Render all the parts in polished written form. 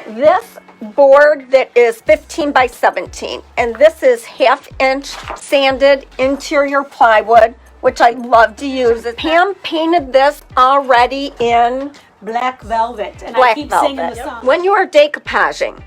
this board that is 15 by 17, and this is 1/2 inch sanded interior plywood, which I love to use. Pam painted this already in black velvet, and black I keep velvet. singing the song. When you are decoupaging,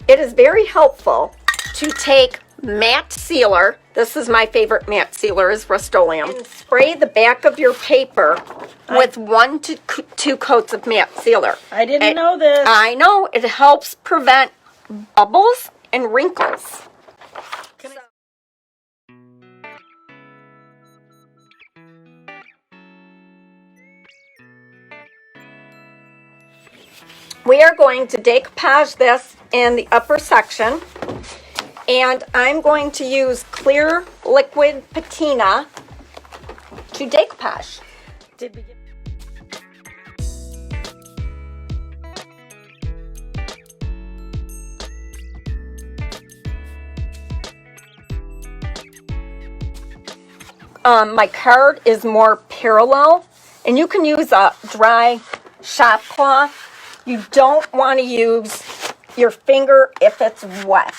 it is very helpful to take matte sealer. This is my favorite matte sealer, is Rust-Oleum. And spray the back of your paper with 1 to 2 coats of matte sealer. I didn't know this. I know. It helps prevent bubbles and wrinkles. We are going to decoupage this in the upper section, and I'm going to use clear liquid patina to decoupage. Did we get... My card is more parallel, and you can use a dry shop cloth. You don't want to use your finger if it's wet.